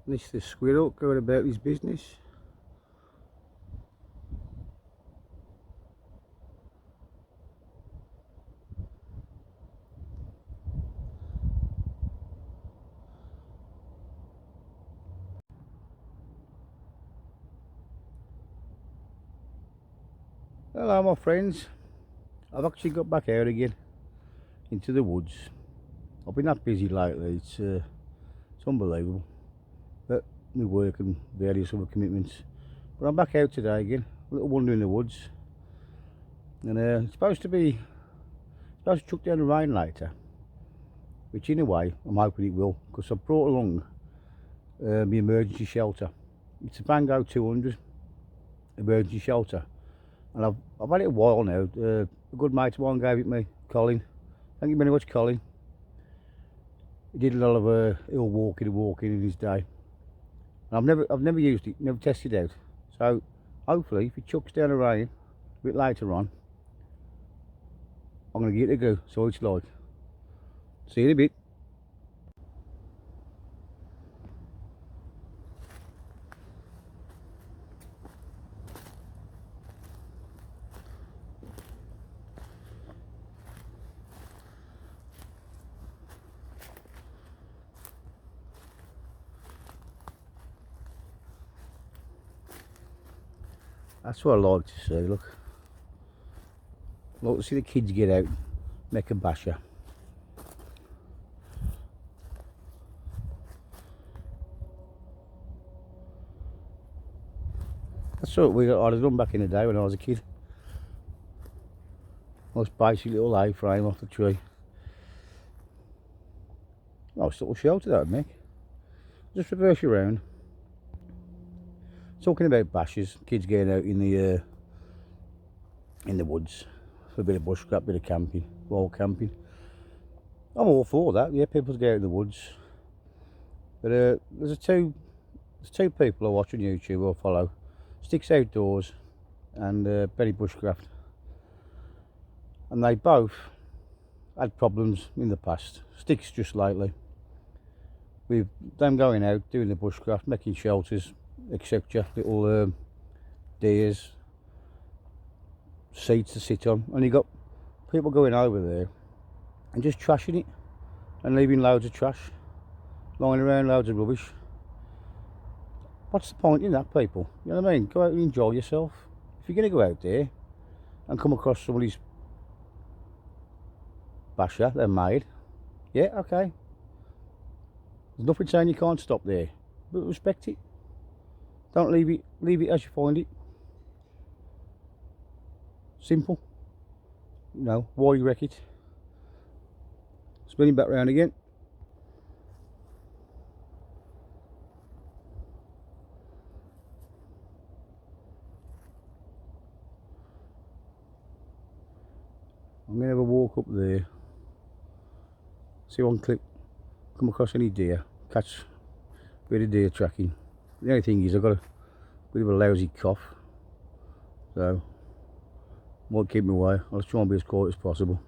This is the squirrel going about his business. Hello my friends, I've actually got back out again into the woods. I've been that busy lately, it's unbelievable, but my work and various other commitments. But I'm back out today again, a little wander in the woods, and it's supposed to chuck down the rain later, which in a way I'm hoping it will, because I've brought along my emergency shelter. It's a Vango 200 emergency shelter, and I've had it a while now. A good mate of mine gave it me, Colin. Thank you very much, Colin. He did a lot of hill walking and walking in his day. And I've never used it, never tested it out. So hopefully, if it chucks down the rain a bit later on, I'm going to give it a go. So it's like. See you in a bit. That's what I like to see, look. I like to see the kids get out, make a basher. That's what I'd have done back in the day when I was a kid. Nice basic little A-frame off the tree. Nice little shelter that would make. Just reverse you around. Talking about bashes, kids getting out in the woods for a bit of bushcraft, bit of camping, wild camping. I'm all for that. Yeah, people get out in the woods. But there's two people I watch on YouTube I follow, Sticks Outdoors and Benny Bushcraft, and they both had problems in the past. Sticks just lately with them going out doing the bushcraft, making shelters, etc. Little deers, seats to sit on, and you got people going over there and just trashing it and leaving loads of trash lying around, loads of rubbish. What's the point in that, people? You know what I mean? Go out and enjoy yourself. If you're going to go out there and come across somebody's basher they're made, yeah, okay, there's nothing saying you can't stop there, but respect it. Don't leave it as you find it. Simple. You know, why you wreck it? Spinning back round again. I'm going to have a walk up there, see if I can come across any deer, catch a bit of deer tracking. The only thing is I've got a bit of a lousy cough, so might keep me away. I'll try and be as quiet as possible.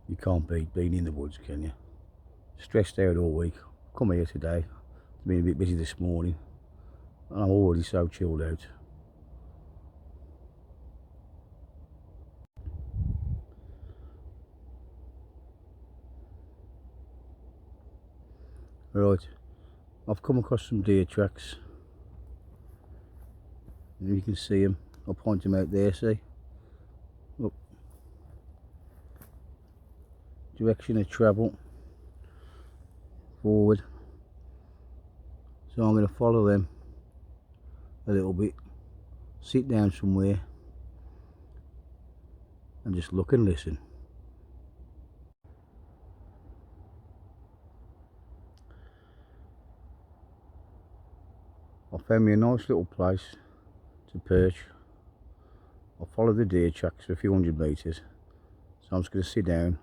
You can't beat being in the woods, can you? Stressed out all week. Come here today. Been a bit busy this morning, and I'm already so chilled out. Right, I've come across some deer tracks. And you can see them. I'll point them out there. See, look, direction of travel forward. So I'm going to follow them a little bit, sit down somewhere and just look and listen. Found me a nice little place to perch. I'll follow the deer tracks for a few hundred metres. So I'm just going to sit down,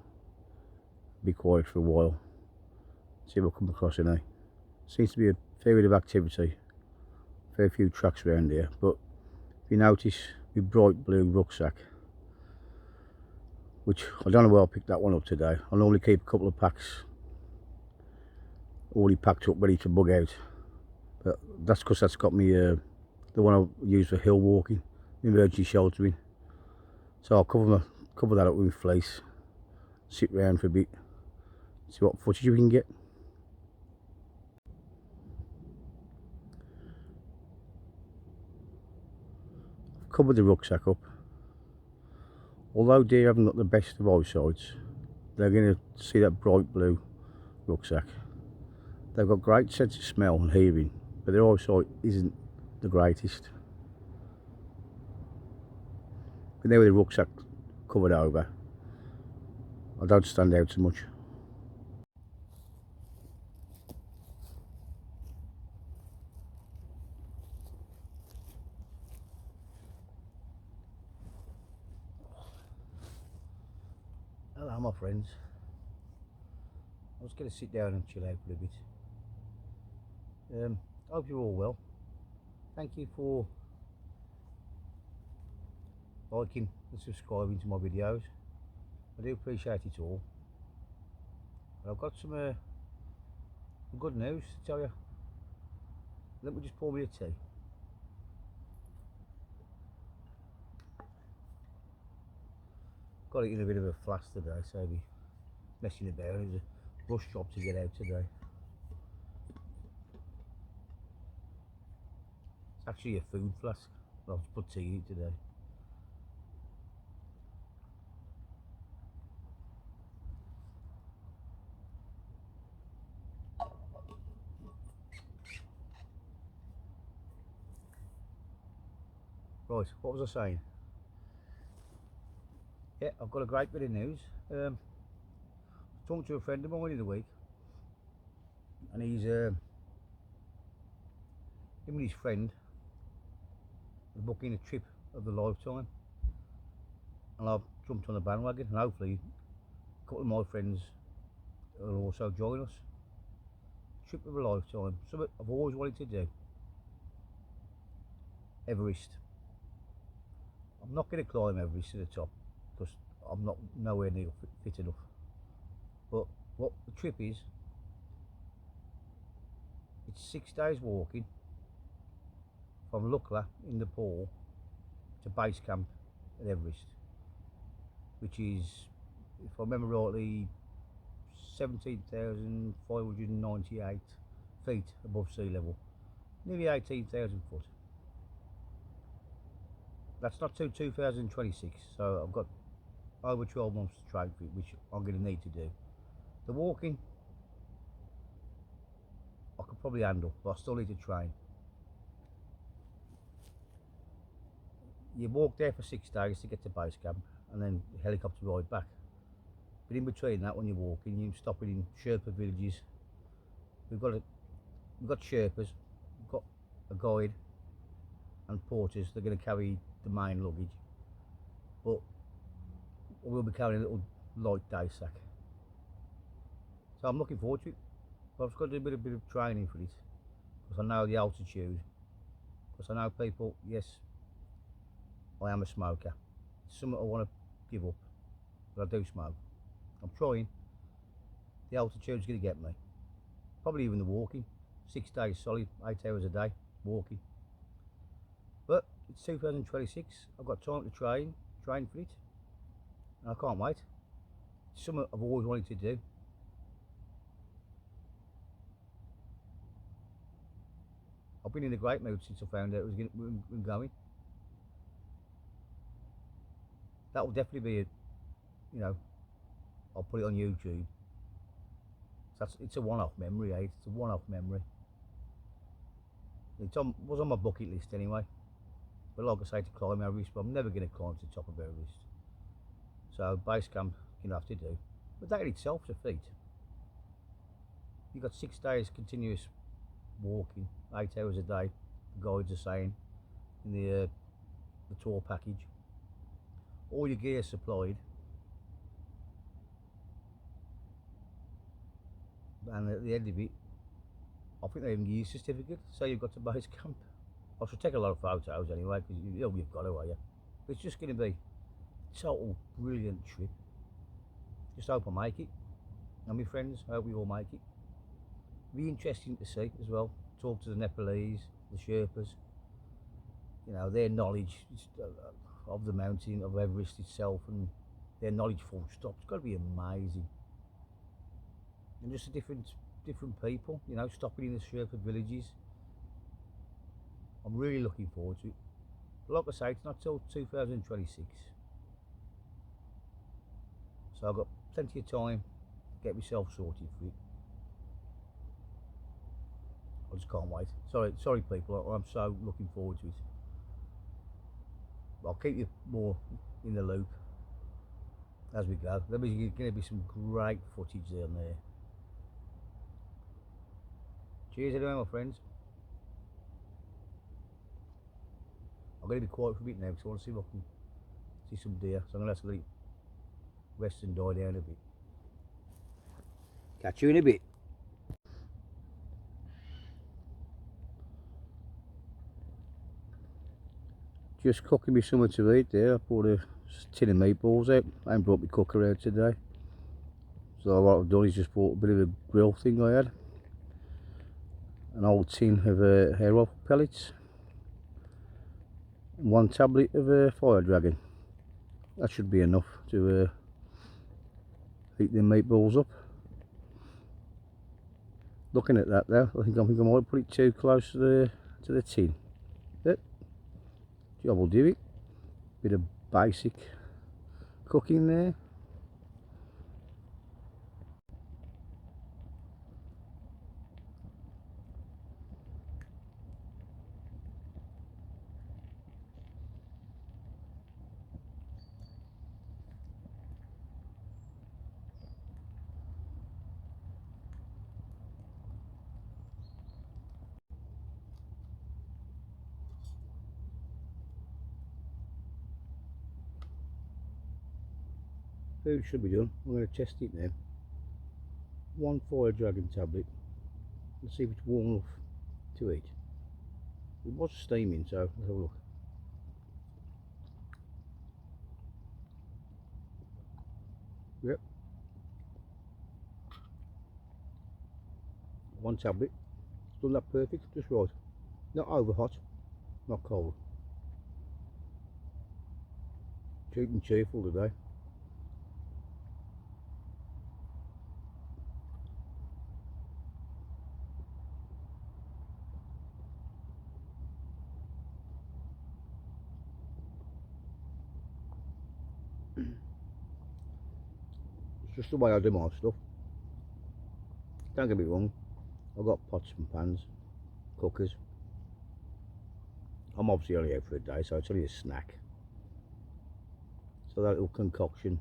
be quiet for a while, see if I come across any. Seems to be a fair bit of activity, fair few tracks around here, but if you notice my bright blue rucksack, which I don't know where I picked that one up today. I normally keep a couple of packs already packed up ready to bug out, but that's because that's got me the one I use for hill walking, emergency sheltering. So I'll cover that up with fleece, sit round for a bit, see what footage we can get. I've covered the rucksack up. Although deer haven't got the best of eyesight, they're going to see that bright blue rucksack. They've got great sense of smell and hearing, but their eyesight isn't the greatest. But now with the rucksack covered over, I don't stand out so much. Hello my friends. I was going to sit down and chill out for a bit. I hope you're all well. Thank you for liking and subscribing to my videos. I do appreciate it all. And I've got some good news to tell you. Let me just pour me a tea. Got it in a bit of a flask today, so I'll be messing about. It's a rush job to get out today. It's actually a food flask. I'll just put tea in it today. Right, what was I saying? Yeah, I've got a great bit of news. I was talking to a friend of mine in the week, and him and his friend are booking a trip of the lifetime, and I've jumped on the bandwagon, and hopefully a couple of my friends will also join us. Trip of a lifetime, something I've always wanted to do. Everest. I'm not going to climb Everest to the top because I'm not nowhere near fit enough. But what the trip is, it's 6 days walking from Lukla in Nepal to base camp at Everest, which is, if I remember rightly, 17,598 feet above sea level, nearly 18,000 foot. That's not till 2026, so I've got over 12 months to train for it, which I'm going to need to do. The walking, I could probably handle, but I still need to train. You walk there for 6 days to get to base camp, and then the helicopter ride back. But in between that, when you're walking, you're stopping in Sherpa villages. We've got Sherpas, we've got a guide and porters. They're going to carry the main luggage, but we'll be carrying a little light day sack. So I'm looking forward to it. But I've got to do a bit of training for it, because I know the altitude. Because I know people, yes, I am a smoker. It's something I want to give up, but I do smoke. I'm trying. The altitude's going to get me. Probably even the walking. 6 days solid, 8 hours a day walking. But it's 2026. I've got time to train for it, and I can't wait. It's something I've always wanted to do. I've been in a great mood since I found out it was going. That will definitely be I'll put it on YouTube. It's a one-off memory, eh? It's a one-off memory. It was on my bucket list anyway. But like I say, to climb Everest, but I'm never going to climb to the top of Everest. So base camp, you have to do. But that in itself's a feat. You've got 6 days continuous walking, 8 hours a day, guides are saying in the tour package. All your gear supplied, and at the end of it, I think they even give you a certificate, so you've got to base camp. I should take a lot of photos anyway, because you've got to, are you? It's just going to be a total brilliant trip. Just hope I make it, and my friends, I hope we all make it. Be interesting to see as well. Talk to the Nepalese, the Sherpas, you know, their knowledge of the mountain, of Everest itself, and their knowledge full stop. It's got to be amazing. And just a different people, you know, stopping in the Sherpa villages. I'm really looking forward to it. But like I say, it's not till 2026. So I've got plenty of time to get myself sorted for it. I just can't wait. Sorry people, I'm so looking forward to it. But I'll keep you more in the loop as we go. There's going to be some great footage down there. Cheers anyway, my friends. I'm going to be quiet for a bit now because I want to see if I can see some deer. So I'm going to have to let it rest and die down a bit. Catch you in a bit. Just cooking me something to eat there. I bought a tin of meatballs out. I haven't brought my cooker out today. So what I've done is just bought a bit of a grill thing I had. An old tin of hair oil pellets. And 1 tablet of Fire Dragon. That should be enough to heat the meatballs up. Looking at that now, I think I might put it too close to the tin. Yep. Job will do it. Bit of basic cooking there. Food should be done. I'm going to test it now. 1 Fire Dragon tablet. Let's see if it's warm enough to eat. It was steaming, so let's have a look. Yep. 1 tablet. It's done that perfect, just right. Not over hot, not cold. Cheap and cheerful today. It's just the way I do my stuff. Don't get me wrong, I've got pots and pans, cookers. I'm obviously only out for a day, so it's only a snack. So that little concoction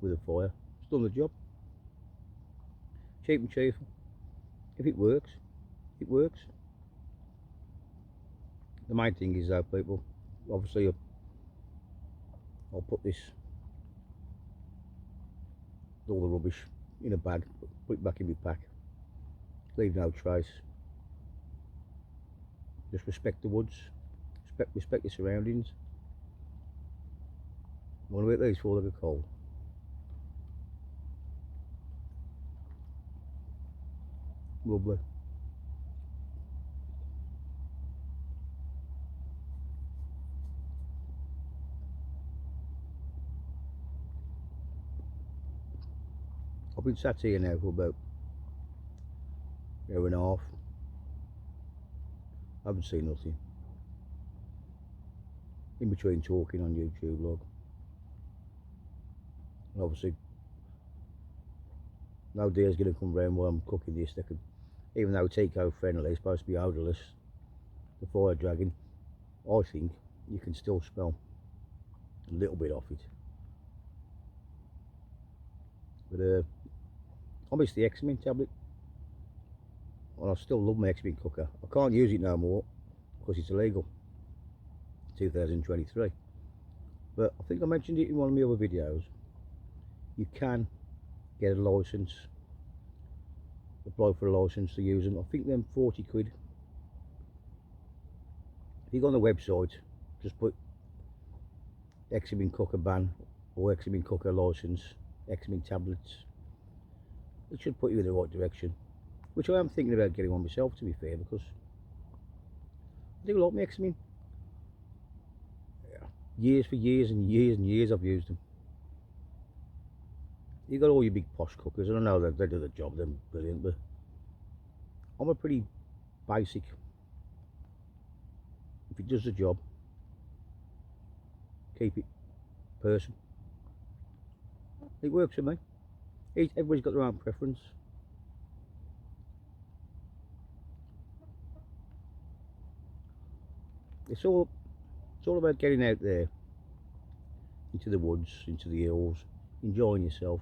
with a fire, it's done the job. Cheap and cheerful. If it works, it works. The main thing is though, people, obviously I'll put all the rubbish in a bag, put it back in my pack, leave no trace. Just respect the woods, respect your surroundings. I want to eat these before they get cold. Lovely. I've been sat here now for about an hour and a half. I haven't seen nothing. In between talking on YouTube log. And obviously no deer's going to come round while I'm cooking this. They could, even though it's eco-friendly, it's supposed to be odourless, the Fire Dragon, I think you can still smell a little bit off it. But I miss the X-Mint tablet, and I still love my X-Mint cooker. I can't use it no more. because it's illegal. 2023. But I think I mentioned it in one of my other videos. You can get a license, apply for a license to use them. I think them 40 quid. If you go on the website, just put Eximine Cooker ban or Eximine Cooker license, Eximine tablets. It should put you in the right direction. Which I am thinking about getting one myself, to be fair, because I do like my Eximine. Years for years and years and years I've used them. You got all your big posh cookers, and I know that they do the job, they're brilliant, but I'm a pretty basic, if it does the job, keep it person. It works for me. Everybody's got their own preference. It's all about getting out there into the woods, into the hills, enjoying yourself,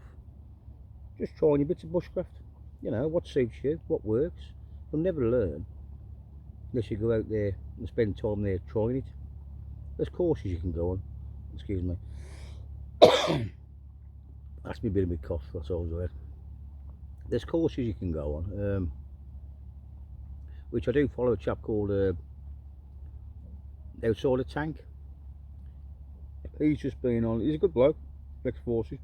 just trying your bits of bushcraft. You know, what suits you, what works. You'll never learn unless you go out there and spend time there trying it. There's courses you can go on. Excuse me. That's me a bit of my cough, that's all right. There's courses you can go on, which I do follow a chap called Outside the Tank. He's just been on, he's a good bloke, ex-forces.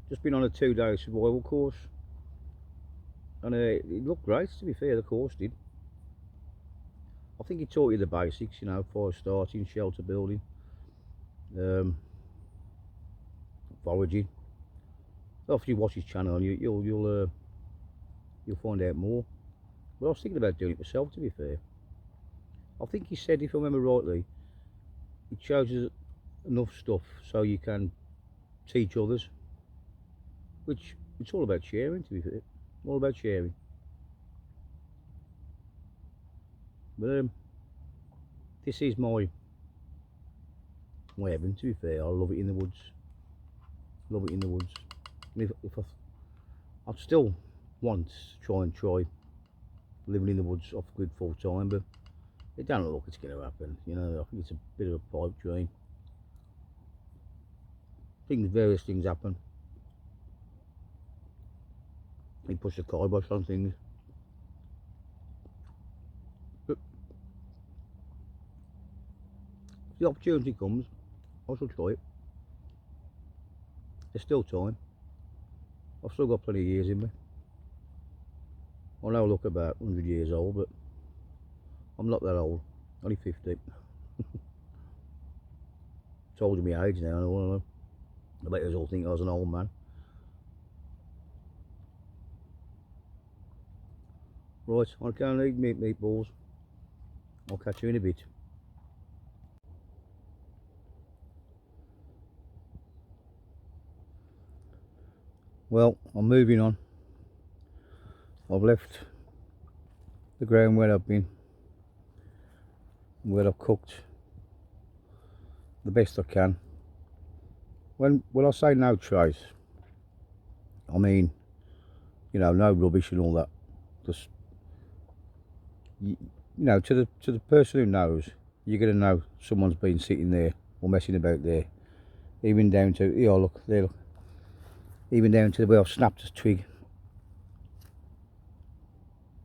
Just been on a 2-day survival course. And it looked great, to be fair, the course did. I think he taught you the basics, you know, fire starting, shelter building, foraging. After you watch his channel, you'll find out more. But I was thinking about doing it myself, to be fair. I think he said, if I remember rightly, it shows us enough stuff so you can teach others, which it's all about sharing, to be fair. All about sharing. But this is my heaven, to be fair. I love it in the woods. Love it in the woods. And if I'd still want to try living in the woods off grid full time, but it don't look like it's going to happen. You know, I think it's a bit of a pipe dream. Various things happen. You push the kibosh on things. But if the opportunity comes, I shall try it. There's still time. I've still got plenty of years in me. I know I look about 100 years old, but I'm not that old. Only 50. Told you my age now, I know. I bet you all think I was an old man. Right, I can't eat meatballs. I'll catch you in a bit. Well, I'm moving on. I've left the ground where I've been, where I've cooked the best I can. When I say no trace, I mean, you know, no rubbish and all that. Just you know, to the person who knows, you're gonna know someone's been sitting there or messing about there. Even down to, yeah, look there, look. Even down to the way I've snapped a twig.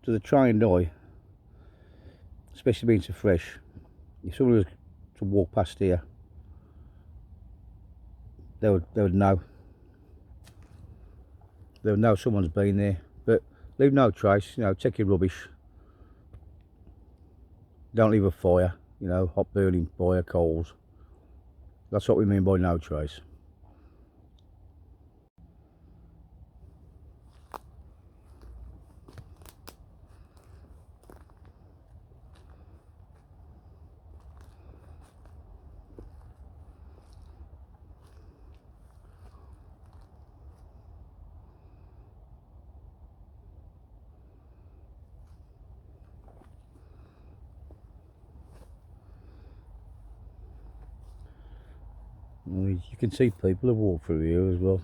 To the trained eye, especially being so fresh, if someone was to walk past here, they would know. They would know someone's been there. But leave no trace, you know, take your rubbish. Don't leave a fire, you know, hot burning fire, coals. That's what we mean by no trace. You can see people have walked through here as well.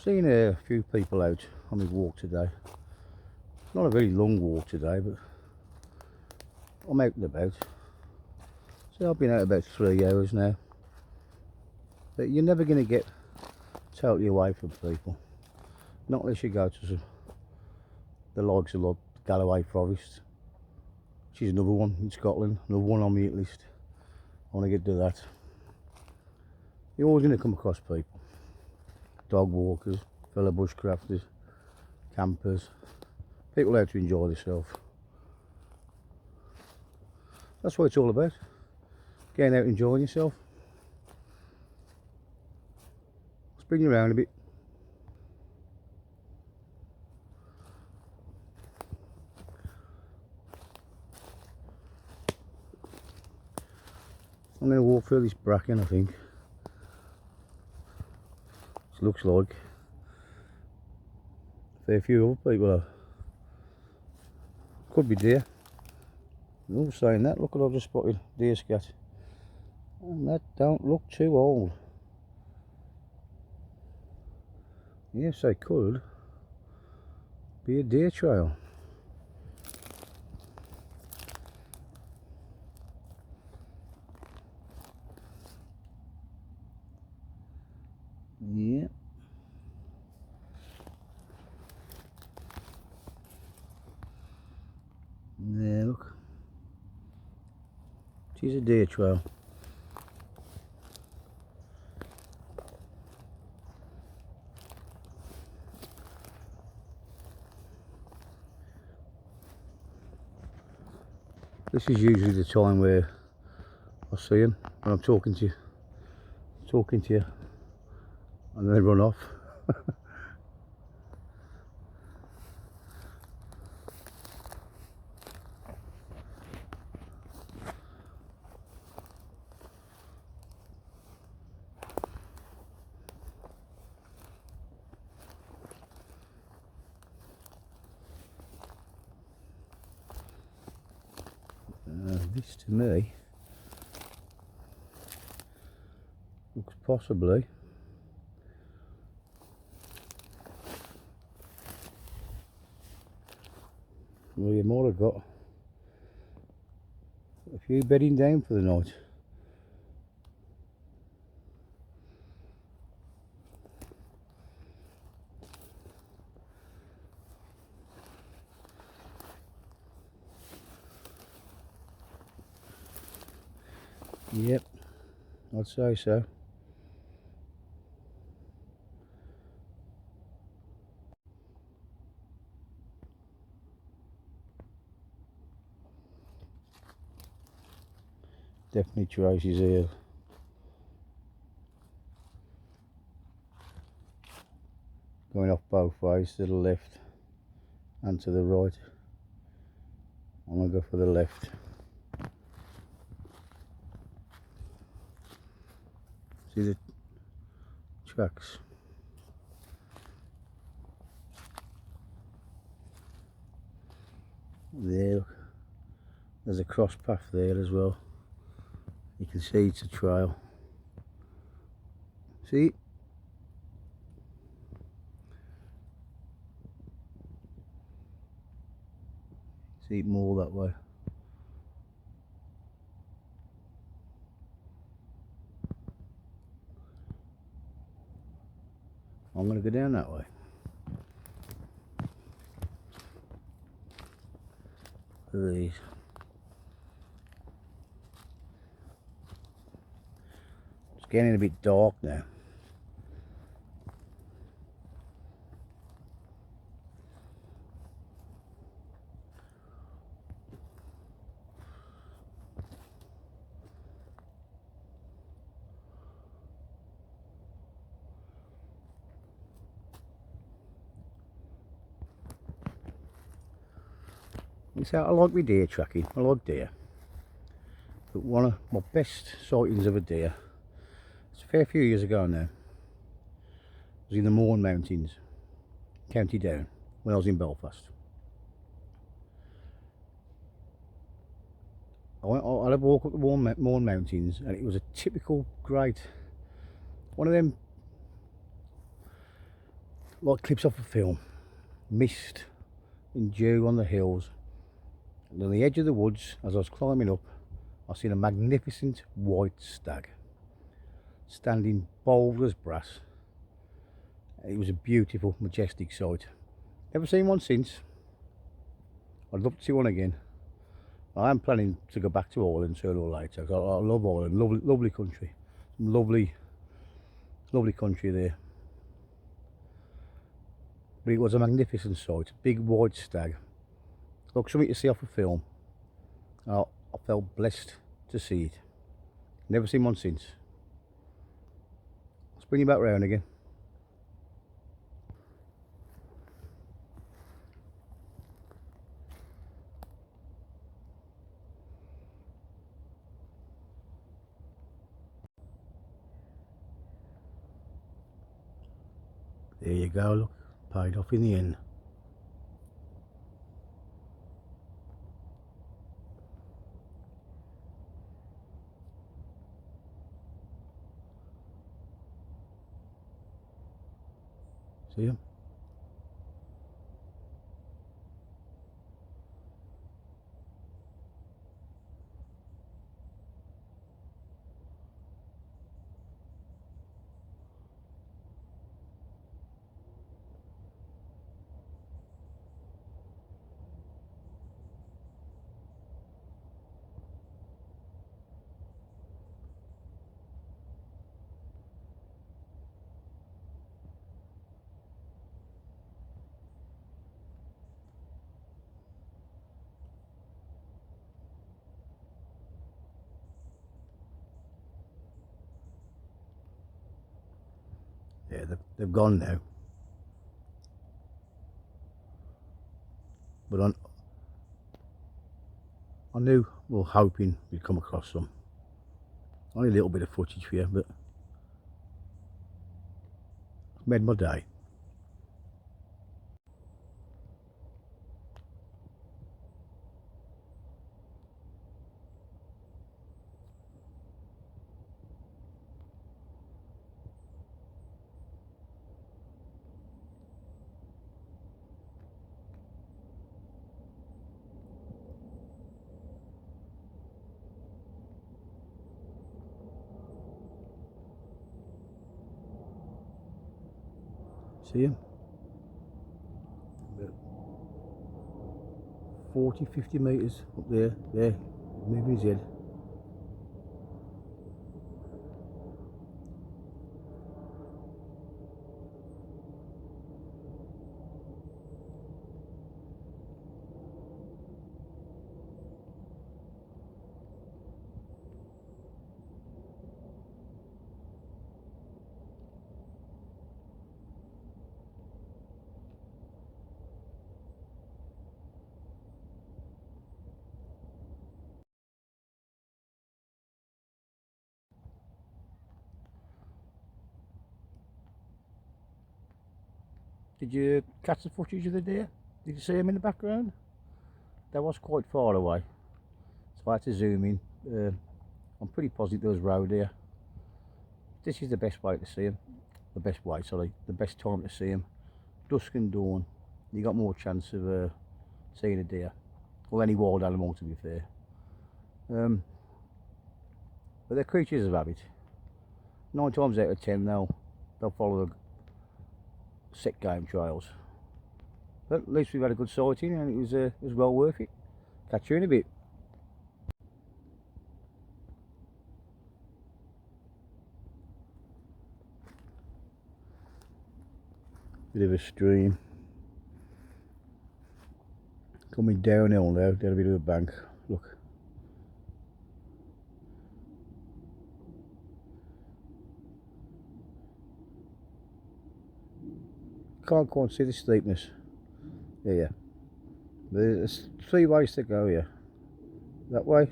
Seen a few people out on my walk today. Not a very long walk today, but I'm out and about. So I've been out about 3 hours now. But you're never going to get totally away from people. Not unless you go to the likes of like Galloway Forest, which is another one in Scotland, another one on my hit list. I want to get to that. You're always going to come across people. Dog walkers, fellow bushcrafters, campers, people out to enjoy themselves. That's what it's all about. Getting out enjoying yourself. Spin you around a bit. I'm going to walk through this bracken, I think. It looks like a fair few other people have. Could be deer. Oh, saying that, look what I've just spotted, deer scat. And that don't look too old. Yes, they could be a deer trail. Yeah. There, look. She's a deer trail. This is usually the time where I see them when I'm talking to you, and then they run off. This to me looks possibly well, you might have got a few bedding down for the night. Yep, I'd say so. Definitely traces here. Going off both ways, to the left and to the right. I'm going to go for the left. See the tracks? There, there's a cross path there as well. You can see it's a trail. See? See it more that way. I'm going to go down that way. Look at these. It's getting a bit dark now. So I like my deer tracking, I like deer. But one of my best sightings of a deer, it's a fair few years ago now, was in the Mourne Mountains, County Down, when I was in Belfast. I had a walk up the Mourne Mountains, and it was a typical great, one of them like clips off a film. Mist and dew on the hills. And on the edge of the woods, as I was climbing up, I seen a magnificent white stag, standing bold as brass. It was a beautiful, majestic sight. Never seen one since. I'd love to see one again. I am planning to go back to Ireland sooner or later. I love Ireland, lovely country, lovely country there. But it was a magnificent sight, big white stag. Look, something to see off a film. I felt blessed to see it. Never seen one since. Let's bring you back round again. There you go, look, paid off in the end. See him? Yeah, they've gone now. But I knew, well, hoping we'd come across some. Only a little bit of footage for you, but made my day. See him? 40, 50 metres up there, moving his head. Did you catch the footage of the deer? Did you see him in the background? That was quite far away, so I had to zoom in. I'm pretty positive there was roe deer. This is the best way to see him. The best way, sorry, the best time to see him. Dusk and dawn. You got more chance of seeing a deer, or any wild animal, to be fair. But they're creatures of habit. 9 times out of 10, they'll follow the set game trails. But at least we've had a good sighting, and it was well worth it. Catch you in a bit. Bit of a stream coming downhill now, down a bit of a bank. Look, can't quite see the steepness. Yeah, there's 3 ways to go here. That way,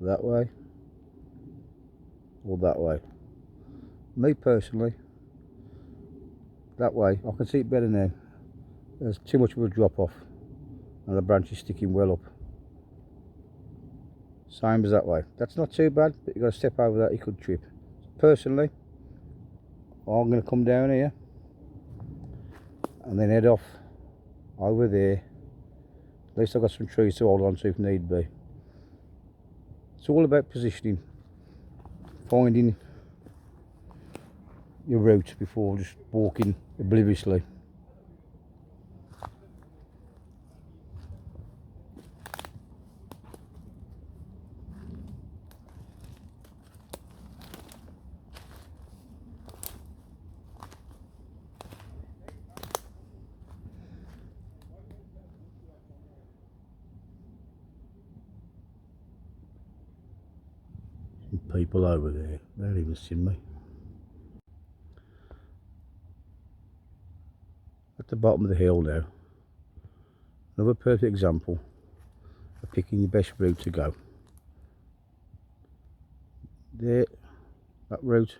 that way, or that way. Me personally, that way. I can see it better now. There's too much of a drop off, and the branch is sticking well up. Same as that way. That's not too bad, but you've got to step over that, you could trip. Personally, I'm going to come down here and then head off over there. At least I've got some trees to hold on to if need be. It's all about positioning, finding your route before just walking obliviously. People over there, they don't even see me. At the bottom of the hill now, another perfect example of picking your best route to go. There, that route,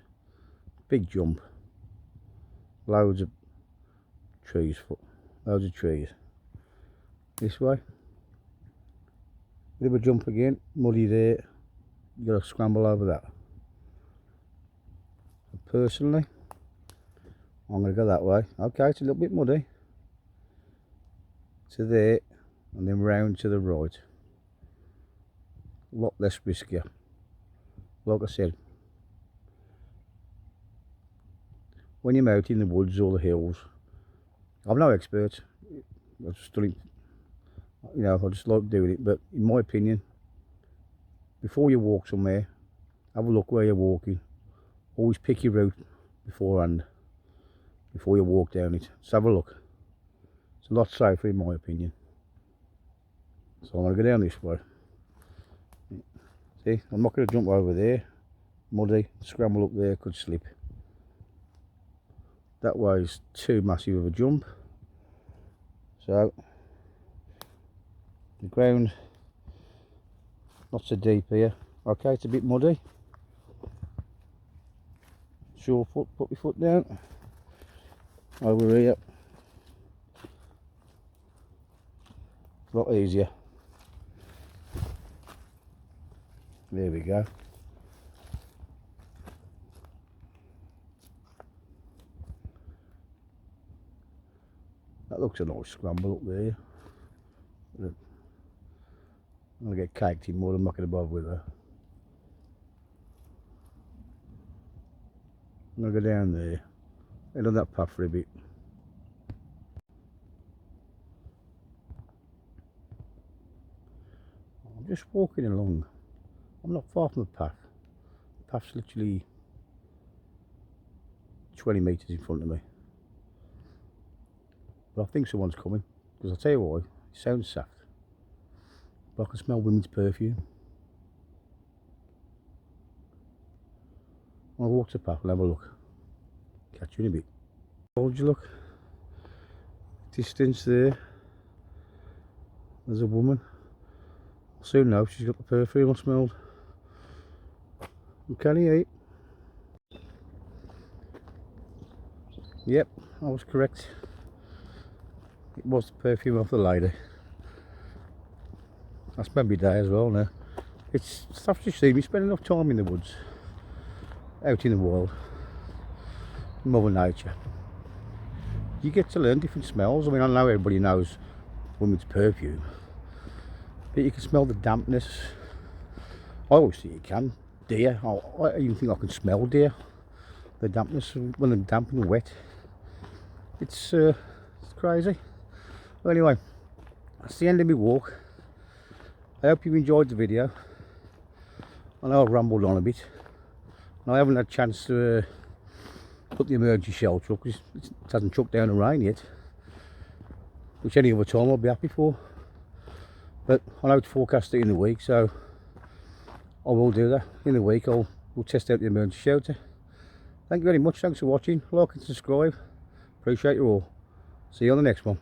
big jump, loads of trees, loads of trees. This way, bit of a jump again, muddy there, you got to scramble over that. Personally, I'm going to go that way. Okay, it's a little bit muddy. To there, and then round to the right. A lot less riskier. Like I said, when you're out in the woods or the hills, I'm no expert. I've just done it, you know, I just like doing it. But in my opinion, before you walk somewhere, have a look where you're walking. Always pick your route beforehand, before you walk down it. Just have a look. It's a lot safer in my opinion. So I'm going to go down this way. See, I'm not going to jump over there. Muddy, scramble up there, could slip. That way is too massive of a jump. So, the ground, not so deep here. Okay, it's a bit muddy. Sure foot, put your foot down. Over here. A lot easier. There we go. That looks a nice scramble up there. I'm going to get caked in mud, I'm not going to bother with her. I'm going to go down there, head on that path for a bit. I'm just walking along. I'm not far from the path. The path's literally 20 metres in front of me. But I think someone's coming, because I'll tell you why, it sounds soft. But I can smell women's perfume. I'll walk to the path and have a look. Catch you in a bit. Told you, look. Distance there. There's a woman. I'll soon know she's got the perfume I smelled. And can he eat? Yep, I was correct. It was the perfume of the lady. I spend my day as well now. It's stuff to see me spend enough time in the woods, out in the wild, Mother Nature. You get to learn different smells. I mean, I know everybody knows women's perfume, but you can smell the dampness. I always think you can. Deer, I even think I can smell deer. The dampness when they're damp and wet. It's crazy. Well, anyway, that's the end of my walk. I hope you enjoyed the video. I know I've rambled on a bit, and I haven't had a chance to put the emergency shelter up because it hasn't chucked down the rain yet, which any other time I'll be happy for. But I know it's forecasted in the week, so I will do that. In the week we'll test out the emergency shelter. Thank you very much, thanks for watching, like and subscribe. Appreciate you all. See you on the next one.